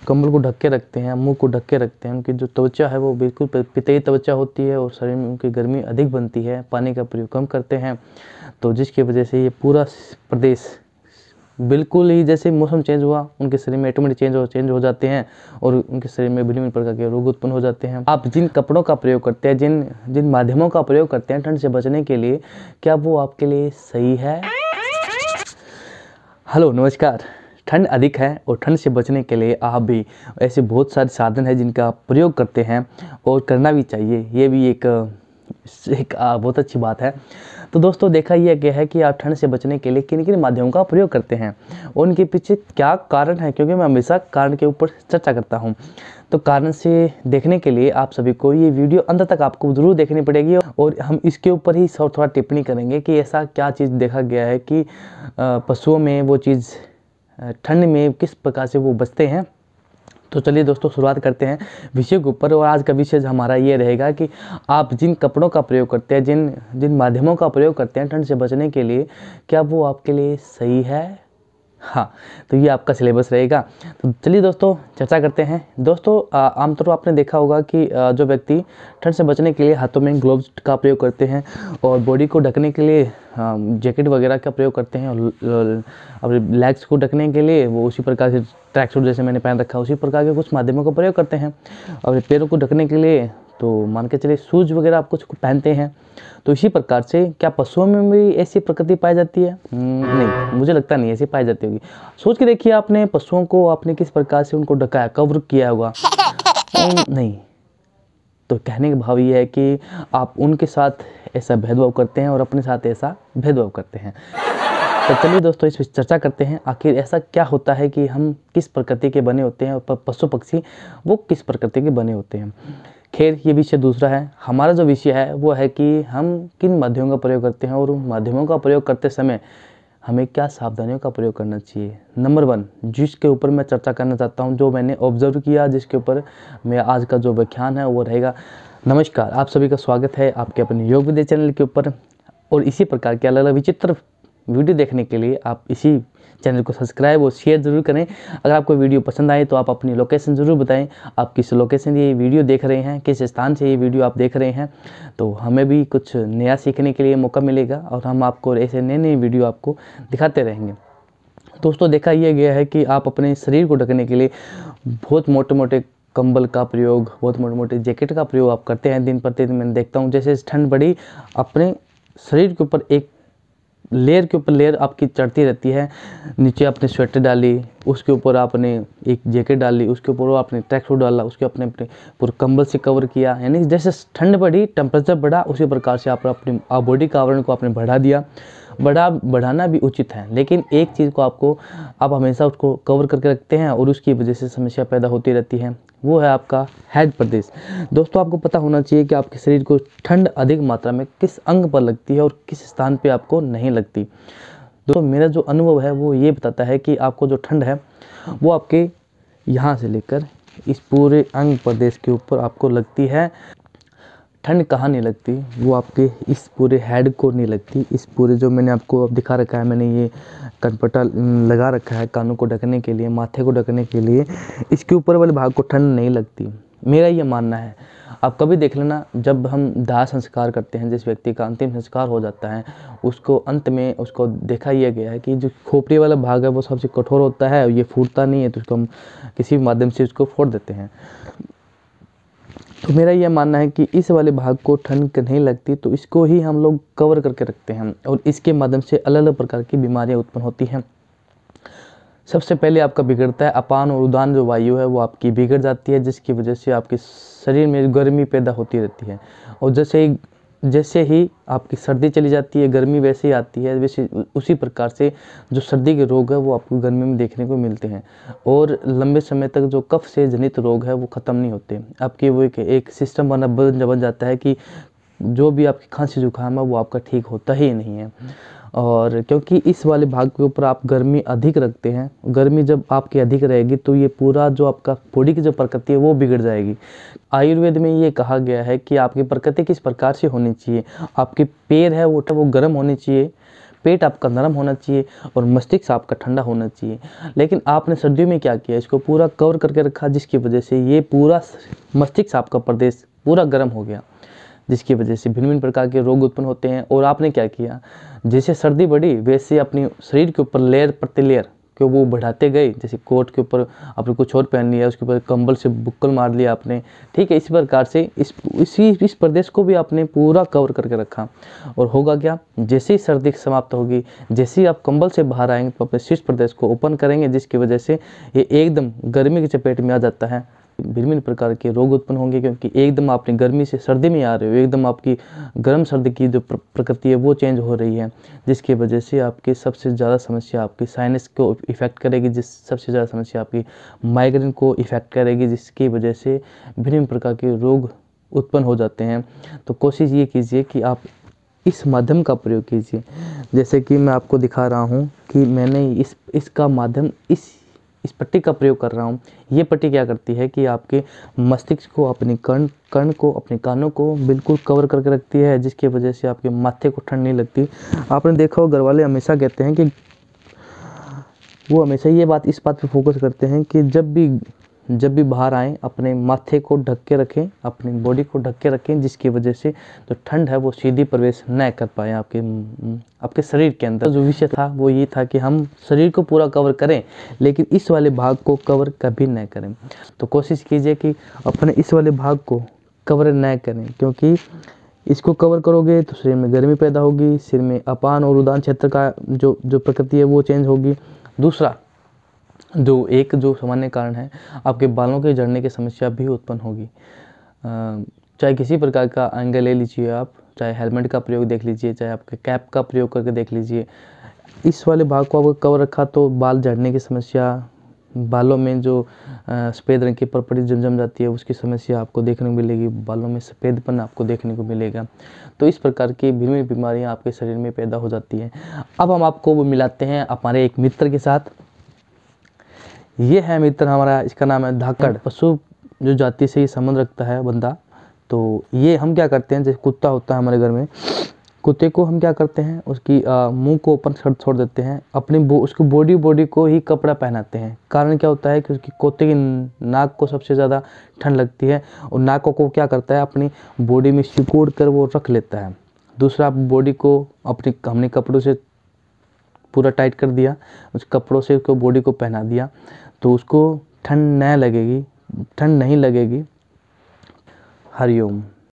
कंबल को ढक के रखते हैं, मुंह को ढक के रखते हैं, उनकी जो त्वचा है वो बिल्कुल पितई त्वचा होती है और शरीर में उनकी गर्मी अधिक बनती है, पानी का प्रयोग कम करते हैं, तो जिसकी वजह से ये पूरा प्रदेश बिल्कुल ही जैसे मौसम चेंज हुआ उनके शरीर में ऑटोमेटिक चेंज हो जाते हैं और उनके शरीर में भिन्न प्रकार के रोग उत्पन्न हो जाते हैं। आप जिन कपड़ों का प्रयोग करते हैं, जिन माध्यमों का प्रयोग करते हैं ठंड से बचने के लिए, क्या वो आपके लिए सही है? हेलो नमस्कार। ठंड अधिक है और ठंड से बचने के लिए आप भी ऐसे बहुत सारे साधन हैं जिनका आप प्रयोग करते हैं और करना भी चाहिए। ये भी एक बहुत अच्छी बात है। तो दोस्तों देखा यह गया है कि आप ठंड से बचने के लिए किन किन माध्यमों का प्रयोग करते हैं और उनके पीछे क्या कारण है, क्योंकि मैं हमेशा कारण के ऊपर चर्चा करता हूं। तो कारण से देखने के लिए आप सभी को ये वीडियो अंत तक आपको ज़रूर देखनी पड़ेगी और हम इसके ऊपर ही थोड़ा टिप्पणी करेंगे कि ऐसा क्या चीज़ देखा गया है कि पशुओं में वो चीज़ ठंड में किस प्रकार से वो बचते हैं। तो चलिए दोस्तों शुरुआत करते हैं विषय के ऊपर। और आज का विषय हमारा ये रहेगा कि आप जिन कपड़ों का प्रयोग करते हैं, जिन माध्यमों का प्रयोग करते हैं ठंड से बचने के लिए, क्या वो आपके लिए सही है? हाँ, तो ये आपका सिलेबस रहेगा। तो चलिए दोस्तों चर्चा करते हैं। दोस्तों आमतौर पर आपने देखा होगा कि जो व्यक्ति ठंड से बचने के लिए हाथों में ग्लोव्स का प्रयोग करते हैं और बॉडी को ढकने के लिए जैकेट वगैरह का प्रयोग करते हैं और अपने लेग्स को ढकने के लिए वो उसी प्रकार से ट्रैक सूट जैसे मैंने पहन रखा है उसी प्रकार के कुछ माध्यमों का प्रयोग करते हैं। और पैरों को ढकने के लिए तो मान के चलिए शूज वगैरह आप कुछ पहनते हैं। तो इसी प्रकार से क्या पशुओं में भी ऐसी प्रकृति पाई जाती है? नहीं, मुझे लगता नहीं ऐसी पाई जाती होगी। सोच के देखिए, आपने पशुओं को आपने किस प्रकार से उनको ढकाया, कवर किया होगा? नहीं। तो कहने का भाव ये है कि आप उनके साथ ऐसा भेदभाव करते हैं और अपने साथ ऐसा भेदभाव करते हैं। तो चलिए दोस्तों इस पर चर्चा करते हैं, आखिर ऐसा क्या होता है कि हम किस प्रकृति के बने होते हैं और पशु पक्षी वो किस प्रकृति के बने होते हैं। खैर ये विषय दूसरा है। हमारा जो विषय है वो है कि हम किन माध्यमों का प्रयोग करते हैं और उन माध्यमों का प्रयोग करते समय हमें क्या सावधानियों का प्रयोग करना चाहिए। नंबर 1 जिसके ऊपर मैं चर्चा करना चाहता हूं, जो मैंने ऑब्जर्व किया, जिसके ऊपर मैं आज का जो व्याख्यान है वो रहेगा। नमस्कार, आप सभी का स्वागत है आपके अपने योग विद्या चैनल के ऊपर। और इसी प्रकार के अलग अलग विचित्र वीडियो देखने के लिए आप इसी चैनल को सब्सक्राइब और शेयर ज़रूर करें। अगर आपको वीडियो पसंद आए तो आप अपनी लोकेशन ज़रूर बताएं, आप किस लोकेशन ये वीडियो देख रहे हैं, किस स्थान से ये वीडियो आप देख रहे हैं। तो हमें भी कुछ नया सीखने के लिए मौका मिलेगा और हम आपको ऐसे नए नए वीडियो आपको दिखाते रहेंगे। दोस्तों देखा यह गया है कि आप अपने शरीर को ढकने के लिए बहुत मोटे मोटे कंबल का प्रयोग, बहुत मोटे मोटे जैकेट का प्रयोग आप करते हैं दिन प्रतिदिन। मैं देखता हूँ जैसे ठंड बढ़ी, अपने शरीर के ऊपर एक लेयर के ऊपर लेयर आपकी चढ़ती रहती है। नीचे आपने स्वेटर डाली, उसके ऊपर आपने एक जैकेट डाली, उसके ऊपर आपने ट्रैक सूट डाला, उसके अपने पूरे कंबल से कवर किया। यानी जैसे ठंड बढ़ी, टेम्परेचर बढ़ा, उसी प्रकार से आप अपनी बॉडी का आवरण को आपने बढ़ा दिया। बढ़ाना भी उचित है, लेकिन एक चीज़ को आप हमेशा उसको कवर करके रखते हैं और उसकी वजह से समस्या पैदा होती रहती है, वो है आपका हेड प्रदेश। दोस्तों आपको पता होना चाहिए कि आपके शरीर को ठंड अधिक मात्रा में किस अंग पर लगती है और किस स्थान पे आपको नहीं लगती। दोस्तों मेरा जो अनुभव है वो ये बताता है कि आपको जो ठंड है वो आपके यहाँ से लेकर इस पूरे अंग प्रदेश के ऊपर आपको लगती है। ठंड कहाँ नहीं लगती, वो आपके इस पूरे हेड को नहीं लगती। इस पूरे जो मैंने आपको अब दिखा रखा है, मैंने ये कनपट्टा लगा रखा है कानों को ढकने के लिए, माथे को ढकने के लिए, इसके ऊपर वाले भाग को ठंड नहीं लगती, मेरा ये मानना है। आप कभी देख लेना, जब हम दाह संस्कार करते हैं, जिस व्यक्ति का अंतिम संस्कार हो जाता है, उसको अंत में उसको देखा यह गया है कि जो खोपड़ी वाला भाग है वो सबसे कठोर होता है, ये फूटता नहीं है, तो उसको हम किसी भी माध्यम से उसको फोड़ देते हैं। तो मेरा यह मानना है कि इस वाले भाग को ठंड नहीं लगती, तो इसको ही हम लोग कवर करके रखते हैं और इसके माध्यम से अलग अलग प्रकार की बीमारियां उत्पन्न होती हैं। सबसे पहले आपका बिगड़ता है अपान और उदान जो वायु है वो आपकी बिगड़ जाती है, जिसकी वजह से आपके शरीर में गर्मी पैदा होती रहती है। और जैसे ही आपकी सर्दी चली जाती है, गर्मी वैसे ही आती है, वैसे उसी प्रकार से जो सर्दी के रोग है वो आपको गर्मी में देखने को मिलते हैं। और लंबे समय तक जो कफ से जनित रोग है वो ख़त्म नहीं होते। आपके वो एक सिस्टम बन जाता है कि जो भी आपकी खांसी जुकाम है वो आपका ठीक होता ही नहीं है। और क्योंकि इस वाले भाग के ऊपर आप गर्मी अधिक रखते हैं, गर्मी जब आपकी अधिक रहेगी तो ये पूरा जो आपका बॉडी की जो प्रकृति है वो बिगड़ जाएगी। आयुर्वेद में ये कहा गया है कि आपकी प्रकृति किस प्रकार से होनी चाहिए। आपके पैर है वो गर्म होने चाहिए, पेट आपका नरम होना चाहिए और मस्तिष्क आपका ठंडा होना चाहिए। लेकिन आपने सर्दियों में क्या किया, इसको पूरा कवर करके रखा, जिसकी वजह से ये पूरा मस्तिष्क आपका प्रदेश पूरा गर्म हो गया, जिसकी वजह से भिन्न भिन्न प्रकार के रोग उत्पन्न होते हैं। और आपने क्या किया, जैसे सर्दी बढ़ी वैसे अपनी शरीर के ऊपर लेयर प्रति लेयर को वो बढ़ाते गए। जैसे कोट के ऊपर आपने कुछ और पहन लिया, उसके ऊपर कंबल से बुक्कल मार लिया आपने, ठीक है। इस प्रकार से इस प्रदेश को भी आपने पूरा कवर करके रखा। और होगा क्या, जैसे ही सर्दी समाप्त होगी, जैसे ही आप कंबल से बाहर आएंगे तो अपने शीर्ष प्रदेश को ओपन करेंगे, जिसकी वजह से ये एकदम गर्मी की चपेट में आ जाता है। भिन्न प्रकार के रोग उत्पन्न होंगे, क्योंकि एकदम आपने गर्मी से सर्दी में आ रहे हो, एकदम आपकी गर्म सर्दी की जो प्रकृति है वो चेंज हो रही है, जिसकी वजह से आपके सबसे ज़्यादा समस्या आपकी साइनस को इफ़ेक्ट करेगी, सबसे ज़्यादा समस्या आपकी माइग्रेन को इफ़ेक्ट करेगी, जिसकी वजह से भिन्न प्रकार के रोग उत्पन्न हो जाते हैं। तो कोशिश ये कीजिए कि आप इस माध्यम का प्रयोग कीजिए। जैसे कि मैं आपको दिखा रहा हूँ कि मैंने इसका माध्यम इस पट्टी का प्रयोग कर रहा हूँ। ये पट्टी क्या करती है कि आपके मस्तिष्क को, अपनी कर्ण को, अपने कानों को बिल्कुल कवर करके रखती है, जिसकी वजह से आपके माथे को ठंड नहीं लगती। आपने देखा हो, घर वाले हमेशा कहते हैं कि वो हमेशा इस बात पे फोकस करते हैं कि जब भी बाहर आएँ अपने माथे को ढक के रखें, अपनी बॉडी को ढक के रखें, जिसकी वजह से जो ठंड है वो सीधी प्रवेश न कर पाए आपके शरीर के अंदर। जो विषय था वो ये था कि हम शरीर को पूरा कवर करें, लेकिन इस वाले भाग को कवर कभी न करें। तो कोशिश कीजिए कि अपने इस वाले भाग को कवर न करें, क्योंकि इसको कवर करोगे तो शरीर में गर्मी पैदा होगी, शरीर में अपान और उदान क्षेत्र का जो प्रकृति है वो चेंज होगी। दूसरा जो सामान्य कारण है, आपके बालों के झड़ने की समस्या भी उत्पन्न होगी। चाहे किसी प्रकार का एंगल ले लीजिए आप, चाहे हेलमेट का प्रयोग देख लीजिए, चाहे आपके कैप का प्रयोग करके देख लीजिए। इस वाले भाग को आपको कवर रखा तो बाल झड़ने की समस्या, बालों में जो सफ़ेद रंग की परपटी जम जाती है उसकी समस्या आपको देखने को मिलेगी, बालों में सफ़ेदपन आपको देखने को मिलेगा। तो इस प्रकार की भिन्न बीमारियाँ आपके शरीर में पैदा हो जाती हैं। अब हम आपको वो मिलाते हैं हमारे एक मित्र के साथ। ये है मित्र हमारा, इसका नाम है धाकड़। पशु जो जाति से ये संबंध रखता है बंदा, तो ये हम क्या करते हैं, जैसे कुत्ता होता है हमारे घर में, कुत्ते को हम क्या करते हैं, उसकी मुंह को ओपन छोड़ देते हैं, उसकी बॉडी को ही कपड़ा पहनाते हैं। कारण क्या होता है कि उसकी कुत्ते की नाक को सबसे ज़्यादा ठंड लगती है, और नाक को क्या करता है अपनी बॉडी में सिकोड़ कर वो रख लेता है। दूसरा, बॉडी को हमने कपड़ों से पूरा टाइट कर दिया, उस कपड़ों से उसको बॉडी को पहना दिया, तो उसको ठंड नहीं लगेगी। हरिओम।